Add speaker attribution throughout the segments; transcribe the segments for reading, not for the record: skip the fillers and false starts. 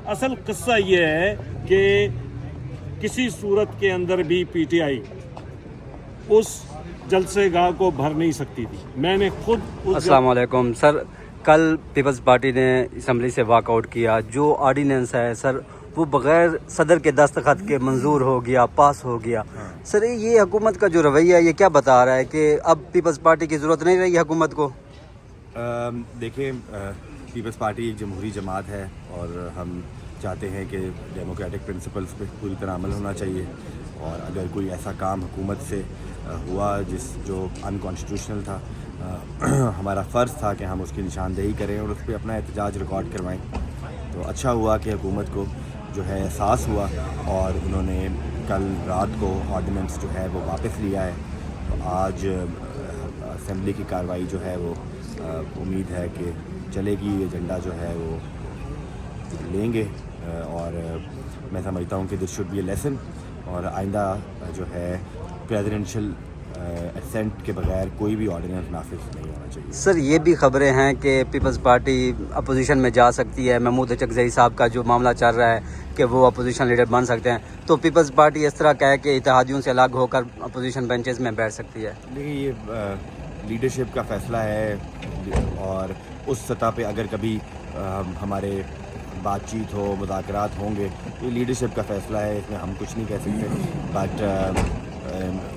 Speaker 1: असल किस्सा ये है कि किसी सूरत के अंदर भी पीटीआई उस जलसेगाह को भर नहीं सकती थी। मैंने खुद
Speaker 2: अस्सलाम वालेकुम सर, कल पीपल्स पार्टी ने असम्बली से वॉकआउट किया। जो ऑर्डिनेंस है सर वो बग़ैर सदर के दस्तखत के मंजूर हो गया, पास हो गया। सर ये हुकूमत का जो रवैया है ये क्या बता रहा है कि अब पीपल्स पार्टी की ज़रूरत नहीं रही हुकूमत को?
Speaker 3: देखिए, पीपल्स पार्टी एक जमहूरी जमात है और हम चाहते हैं कि डेमोक्रेटिक प्रिंसिपल्स पे पूरी तरह अमल होना चाहिए। और अगर कोई ऐसा काम हुकूमत से हुआ जो अनकॉन्स्टिट्यूशनल था, हमारा फ़र्ज़ था कि हम उसकी निशानदेही करें और उस पर अपना एहतजाज रिकॉर्ड करवाएं। तो अच्छा हुआ कि हुकूमत को जो है एहसास हुआ और उन्होंने कल रात को ऑर्डिनेंस जो है वो वापस लिया है। तो आज असेंबली की कार्रवाई जो है वो उम्मीद है कि चलेगी। एजेंडा जो है वो लेंगे और मैं समझता हूँ कि this should be A lesson और आइंदा जो है प्रेसिडेंशियल एसेंट के बगैर कोई भी ऑर्डिनेंस नाफिज नहीं होना चाहिए।
Speaker 2: सर ये भी खबरें हैं कि पीपल्स पार्टी अपोजिशन में जा सकती है। महमूद चकजई साहब का जो मामला चल रहा है कि वो अपोजिशन लीडर बन सकते हैं, तो पीपल्स पार्टी इस तरह कहे कि इत्तेहादियों से अलग होकर अपोजिशन बेंचेस में बैठ सकती है।
Speaker 3: देखिए, ये लीडरशिप का फ़ैसला है और उस सतह पे अगर कभी हमारे बातचीत हो, मुज़ाकरात होंगे, ये लीडरशिप का फ़ैसला है, इसमें हम कुछ नहीं कह सकते। बट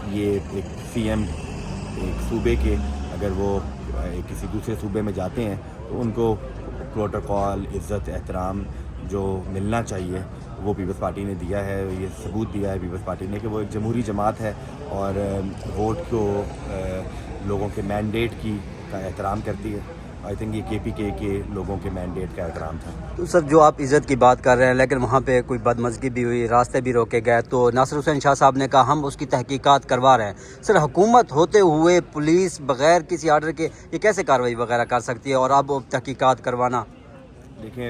Speaker 3: ये एक सीएम एक सूबे के अगर वो किसी दूसरे सूबे में जाते हैं तो उनको प्रोटोकॉल, इज़्ज़त, एहतराम जो मिलना चाहिए वो पीपल्स पार्टी ने दिया है। ये सबूत दिया है पीपल्स पार्टी ने कि वो एक जमहूरी जमात है और वोट को लोगों के मैंडेट का एहतराम करती है। आई थिंक ये केपीके के लोगों के मैंडेट का एहतराम था।
Speaker 2: तो सर जो आप इज़्ज़त की बात कर रहे हैं, लेकिन वहाँ पे कोई बदमज़गी भी हुई, रास्ते भी रोके गए, तो नासिर हुसैन शाह साहब ने कहा हम उसकी तहकीकात करवा रहे हैं। सर हुकूमत होते हुए पुलिस बग़ैर किसी आर्डर के ये कैसे कार्रवाई वगैरह कर सकती है और अब तहकीकात करवाना?
Speaker 3: देखें,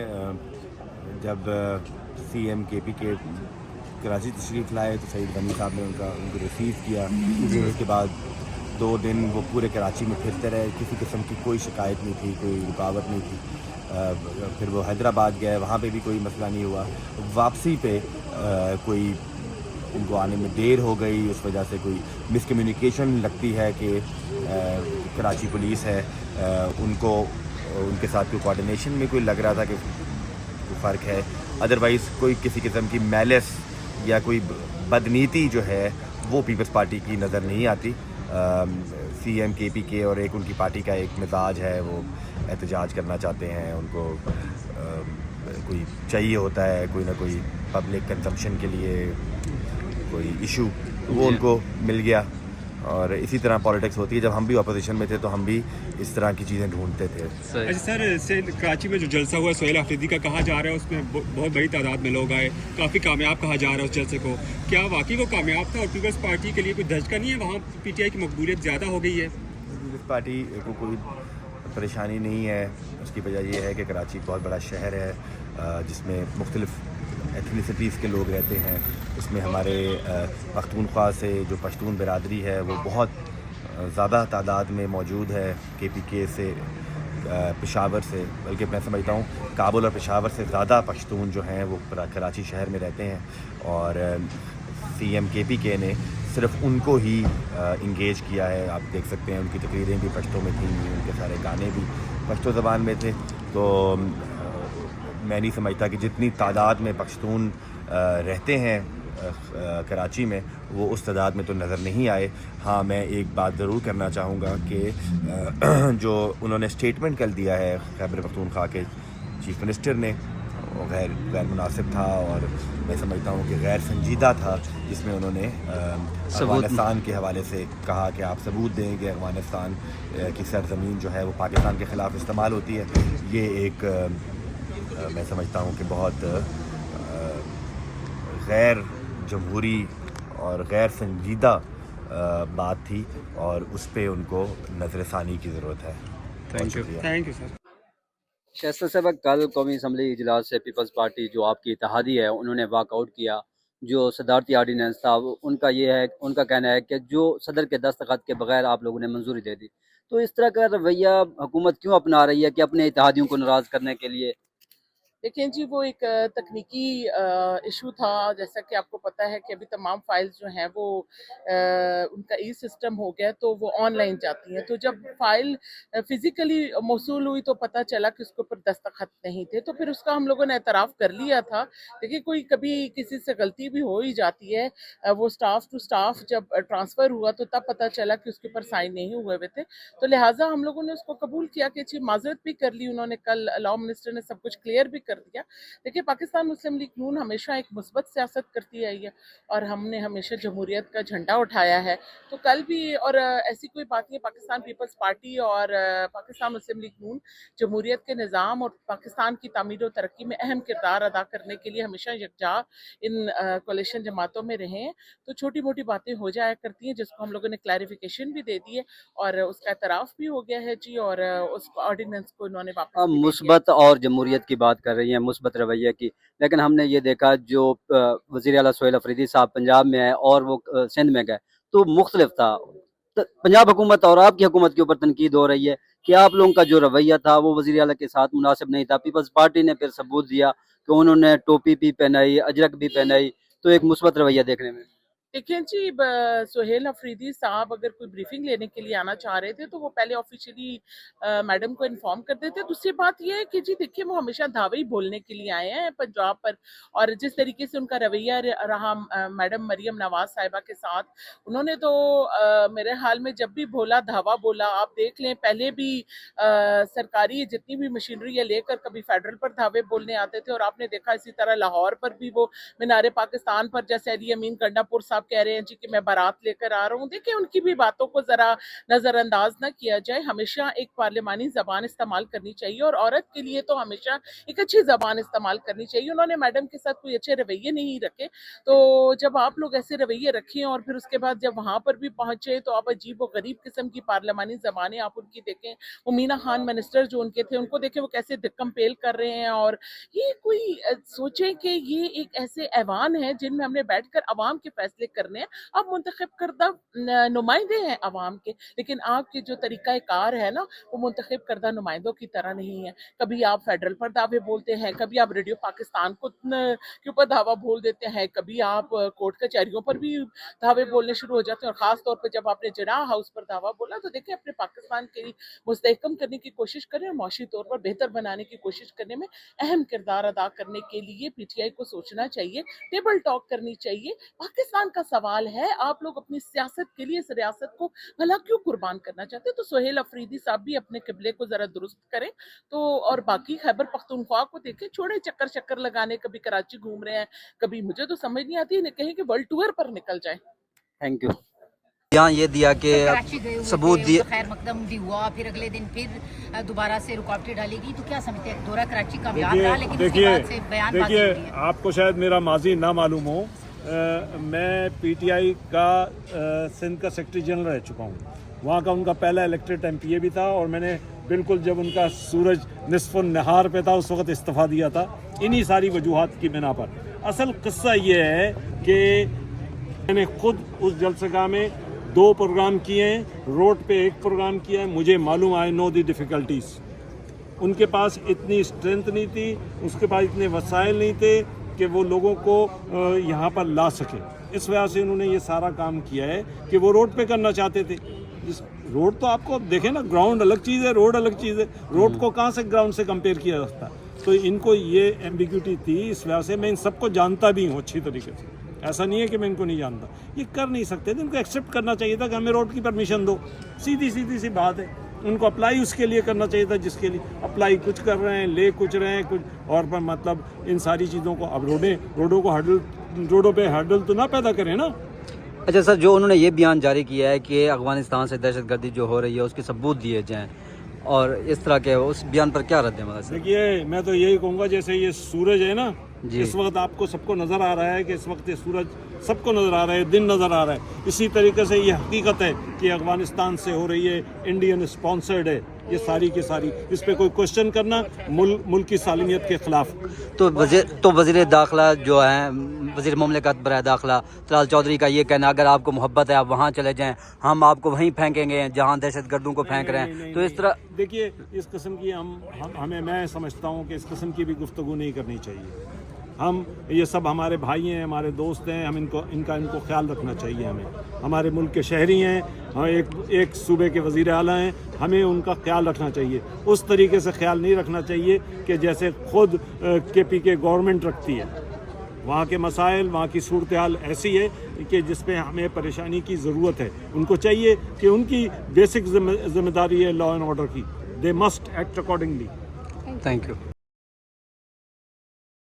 Speaker 3: जब सीएम केपीके कराची तशरीफ़ लाए तो सईद गनी साहब ने उनको रिसीव किया जी। उसके बाद 2 दिन वो पूरे कराची में फिरते रहे, किसी किस्म की कोई शिकायत नहीं थी, कोई रुकावट नहीं थी। फिर वो हैदराबाद गए, वहाँ पे भी कोई मसला नहीं हुआ। वापसी पे कोई उनको आने में देर हो गई, उस वजह से कोई मिसकम्युनिकेशन लगती है कि कराची पुलिस है उनको उनके साथ कोई कोऑर्डिनेशन में कोई लग रहा था कि फ़र्क है। अदरवाइज़ कोई किसी किस्म की मैलिस या कोई बदनीति जो है वो पीपल्स पार्टी की नज़र नहीं आती। सीएम केपीके और एक उनकी पार्टी का एक मिजाज है, वो एहतजाज करना चाहते हैं, उनको कोई चाहिए होता है कोई ना कोई पब्लिक कंजम्पशन के लिए कोई इशू, वो उनको मिल गया। और इसी तरह पॉलिटिक्स होती है। जब हम भी अपोजिशन में थे तो हम भी इस तरह की चीज़ें ढूंढते थे।
Speaker 4: अच्छा सर, कराची में जो जलसा हुआ सोहेल आफरीदी का कहा जा रहा है उसमें बहुत बड़ी तादाद में लोग आए, काफ़ी कामयाब कहा जा रहा है उस जलसे को, क्या वाकई वो कामयाब था और पीपल्स पार्टी के लिए कोई धचका नहीं है? वहाँ पीटीआई की मकबूलियत ज़्यादा हो गई है।
Speaker 3: पीपल्स पार्टी को कोई परेशानी नहीं है। उसकी वजह यह है कि कराची बहुत बड़ा शहर है जिसमें मुख्तलिफ़ एथनिसिटीज़ के लोग रहते हैं। उसमें हमारे पख्तूनख्वा से जो पश्तून बिरादरी है वो बहुत ज़्यादा तादाद में मौजूद है। केपीके से, पेशावर से, बल्कि मैं समझता हूँ काबुल और पेशावर से ज़्यादा पश्तून जो हैं वो कराची शहर में रहते हैं। और सीएम केपीके ने सिर्फ उनको ही इंगेज किया है। आप देख सकते हैं उनकी तकरीरें भी पश्तो में थी, उनके सारे गाने भी पश्तो ज़बान में थे। तो मैं नहीं समझता कि जितनी तादाद में पश्तून रहते हैं कराची में वो उस तादाद में तो नज़र नहीं आए। हाँ, मैं एक बात ज़रूर करना चाहूँगा कि जो उन्होंने स्टेटमेंट कल दिया है खैबर पख्तूनख्वा के चीफ मिनिस्टर ने, वो गैर मुनासिब था और मैं समझता हूँ कि गैर संजीदा था, जिसमें उन्होंने अफ़गानिस्तान के हवाले से कहा कि आप सबूत दें कि अफ़गानिस्तान की सरज़मीन जो है वो पाकिस्तान के ख़िलाफ़ इस्तेमाल होती है। ये एक मैं समझता हूँ कि बहुत गैर जमहूरी और गैर संजीदा बात थी और उस पर उनको नज़रसानी की ज़रूरत है।
Speaker 4: Thank you sir.
Speaker 2: शाइस्ता साहब, कल कौमी असम्बली इजलास से पीपल्स पार्टी जो आपकी इत्तेहादी है उन्होंने वॉकआउट किया। जो सदारती आर्डीनेंस था उनका ये है, उनका कहना है कि जो सदर के दस्तखत के बगैर आप लोगों ने मंजूरी दे दी। तो इस तरह का रवैया हुकूमत क्यों अपना रही है कि अपने इत्तेहादियों को नाराज़ करने के लिए?
Speaker 5: लेकिन जी वो एक तकनीकी इशू था। जैसा कि आपको पता है कि अभी तमाम फाइल्स जो हैं वो उनका ई सिस्टम हो गया, तो वो ऑनलाइन जाती हैं। तो जब फाइल फिजिकली मौसूल हुई तो पता चला कि उसके ऊपर दस्तखत नहीं थे, तो फिर उसका हम लोगों ने एतराफ़ कर लिया था। देखिए कोई कभी किसी से गलती भी हो ही जाती है। वो स्टाफ टू स्टाफ जब ट्रांसफ़र हुआ तो तब पता चला कि उसके ऊपर साइन नहीं हुए हुए थे, तो लिहाजा हम लोगों ने उसको कबूल किया कि जी माजरत भी कर ली उन्होंने। कल लॉ मिनिस्टर ने सब कुछ क्लियर भी कर दिया। देखिए पाकिस्तान मुस्लिम लीग नून हमेशा एक मुस्बत सियासत करती आई है और हमने हमेशा जमहूरियत का झंडा उठाया है। तो कल भी और ऐसी कोई बात नहीं है, पाकिस्तान पीपल्स पार्टी और पाकिस्तान मुस्लिम लीग नून जमहूरियत के निज़ाम और पाकिस्तान की तामीर और तरक्की में अहम किरदार अदा करने के लिए हमेशा यकजा इन कोलिशन जमातों में रहे हैं। तो छोटी मोटी बातें हो जाया करती हैं जिसको हम लोगों ने क्लैरिफिकेशन भी दे दी है और उसका एतराफ़ भी हो गया है जी, और उस ऑर्डिनेंस को इन्होंने वापस
Speaker 2: आप
Speaker 5: भी दे दिया।
Speaker 2: मुस्बत और जमहूरियत की बात कर रही हैं, मुस्बत रवैये की, लेकिन हमने ये देखा जो वज़ीर आला सोहेल अफरीदी साहब पंजाब में आए और वो सिंध में गए तो मुख्तलिफ था। पंजाब हुकूमत और आपकी हुकूमत के ऊपर तनकीद हो रही है कि आप लोगों का जो रवैया था वो वज़ीर आला के साथ मुनासिब नहीं था। पीपल्स पार्टी ने फिर सबूत दिया कि उन्होंने टोपी भी पहनाई, अजरक भी पहनाई, तो एक मुस्बत रवैया देखने में।
Speaker 5: देखिए जी, सोहेल अफरीदी साहब अगर कोई ब्रीफिंग लेने के लिए आना चाह रहे थे तो वो पहले ऑफिशियली मैडम को इन्फॉर्म कर देते। दूसरी बात ये है कि जी देखिए वो हमेशा दावे ही बोलने के लिए आए हैं पंजाब पर, और जिस तरीके से उनका रवैया रहा मैडम मरियम नवाज साहिबा के साथ, उन्होंने तो मेरे हाल में जब भी बोला धावा बोला। आप देख लें पहले भी सरकारी जितनी भी मशीनरी है लेकर कभी फेडरल पर धावे बोलने आते थे, और आपने देखा इसी तरह लाहौर पर भी वो मीनारे पाकिस्तान पर जैसे अली अमीन गंडापुर साहब कह रहे हैं जी कि मैं बारात लेकर आ रहा हूँ। देखिए उनकी भी बातों को जरा नजरअंदाज ना किया जाए। हमेशा एक पार्लिमानी जबान इस्तेमाल करनी चाहिए और औरत के लिए तो हमेशा एक अच्छी जबान इस्तेमाल करनी चाहिए। उन्होंने मैडम के साथ कोई अच्छे रवैये नहीं रखे, तो जब आप लोग ऐसे रवैये रखें और फिर उसके बाद जब वहां पर भी पहुंचे तो आप अजीब व गरीब किस्म की पार्लिमानी जबानें आप उनकी देखें। उमीना खान मिनिस्टर जो उनके थे उनको देखें वो कैसे दिक्कम पेल कर रहे हैं, और ये कोई सोचे कि ये एक ऐसे ऐवान है जिनमें हमने बैठकर अवाम के फैसले करने हैं। आप मुंतखब करदा नुमाइंदे हैं अवाम के, लेकिन आपके जो तरीका कार है ना वो मुंतखब करदा नुमाइंदों की तरह नहीं है। कभी आप फेडरल पर दावे बोलते हैं, कभी आप रेडियो पाकिस्तान को के ऊपर दावा बोल देते हैं, कभी आप कोर्ट कचहरियों पर भी दावे बोलने शुरू हो जाते हैं। और खास तौर पर जब आपने जिनाह हाउस पर दावा बोला तो देखिए अपने पाकिस्तान के लिए मुस्तहकम करने की कोशिश करें और माशी तौर पर बेहतर बनाने की कोशिश करने में अहम किरदार अदा करने के लिए पीटीआई को सोचना चाहिए, टेबल टॉक करनी चाहिए। पाकिस्तान का सवाल है, आप लोग अपनी सियासत के लिए इस रियासत को भला क्यों कुर्बान करना चाहते हैं? तो सोहेल अफरीदी साहब भी अपने किबले को जरा दुरुस्त करें। तो और बाकी खैबर पख्तूनख्वा को देखें, छोड़े चक्कर चक्कर लगाने, कभी कराची घूम रहे हैं, कभी मुझे तो समझ नहीं आती, इन्हें कहें कि वर्ल्ड टूर पर निकल जाए।
Speaker 2: Thank you. यहाँ ये दिया कि सबूत दिए,
Speaker 6: खैर मकदम भी हुआ, फिर अगले दिन फिर दोबारा से रुकावटें डाली गई। तो क्या समझते हैं दौरा कराची कामयाब रहा, लेकिन उसके बाद से बयान बाजी हो रही है।
Speaker 1: आपको शायद मेरा माजी ना मालूम हो, मैं पीटीआई का सिंध का सेक्रेटरी जनरल रह चुका हूँ। वहाँ का उनका पहला इलेक्टेड एमपीए भी था, और मैंने बिल्कुल जब उनका सूरज निस्फ़ नहार पे था उस वक्त इस्तीफ़ा दिया था, इन्हीं सारी वजूहात की बिना पर। असल किस्सा ये है कि मैंने खुद उस जलसेगाह में 2 प्रोग्राम किए हैं, रोड पे 1 प्रोग्राम किया है। मुझे मालूम, आई नो दी डिफ़िकल्टीज़। उनके पास इतनी स्ट्रेंथ नहीं थी, उसके पास इतने वसाइल नहीं थे कि वो लोगों को यहाँ पर ला सके। इस वजह से उन्होंने ये सारा काम किया है कि वो रोड पे करना चाहते थे। इस रोड तो आपको देखें ना, ग्राउंड अलग चीज़ है, रोड अलग चीज़ है। रोड को कहाँ से ग्राउंड से कंपेयर किया जा सकता है? तो इनको ये एम्बिग्यूटी थी, इस वजह से मैं इन सबको जानता भी हूँ अच्छी तरीके से। ऐसा नहीं है कि मैं इनको नहीं जानता, ये कर नहीं सकते थे। इनको एक्सेप्ट करना चाहिए था कि हमें रोड की परमिशन दो, सीधी सी बात है। उनको अप्लाई उसके लिए करना चाहिए था जिसके लिए अप्लाई कुछ कर रहे हैं, ले कुछ रहे हैं कुछ और पर। मतलब इन सारी चीज़ों को अब रोडों पे हर्डल तो ना पैदा करें ना।
Speaker 2: अच्छा सर, जो उन्होंने ये बयान जारी किया है कि अफगानिस्तान से दहशतगर्दी जो हो रही है उसके सबूत दिए जाएं, और इस तरह के उस बयान पर क्या रद्द है?
Speaker 1: देखिए मैं तो यही कहूँगा, जैसे ये सूरज है ना, इस वक्त आपको सबको नज़र आ रहा है कि इस वक्त ये सूरज सबको नज़र आ रहा है, दिन नज़र आ रहा है। इसी तरीके से ये हकीकत है कि अफगानिस्तान से हो रही है, इंडियन स्पॉन्सर्ड है, ये सारी की सारी, इस पे कोई क्वेश्चन करना मुल्क की सालमियत के खिलाफ।
Speaker 2: तो वज़ीर दाखिला जो हैं, वज़ीर मुमलिकत बराए दाखिला तलाल चौधरी का ये कहना, अगर आपको मोहब्बत है आप वहाँ चले जाएं, हम आपको वहीं फेंकेंगे जहाँ दहशतगर्दों को फेंक रहे हैं। तो इस तरह
Speaker 1: देखिए, इस किस्म की हमें, मैं समझता हूँ कि इस किस्म की भी गुफ्तगू नहीं करनी चाहिए। हम ये सब हमारे भाई हैं, हमारे दोस्त हैं, हम इनको ख्याल रखना चाहिए। हमें, हमारे मुल्क के शहरी हैं, हम एक सूबे के वज़ीर आला हैं, हमें उनका ख्याल रखना चाहिए। उस तरीके से ख्याल नहीं रखना चाहिए कि जैसे खुद KPK गवर्नमेंट रखती है। वहाँ के मसाइल, वहाँ की सूरत हाल ऐसी है कि जिस पे हमें परेशानी की ज़रूरत है। उनको चाहिए कि उनकी बेसिक जिम्मेदारी है लॉ एंड ऑर्डर की, they must act accordingly.
Speaker 2: Thank you.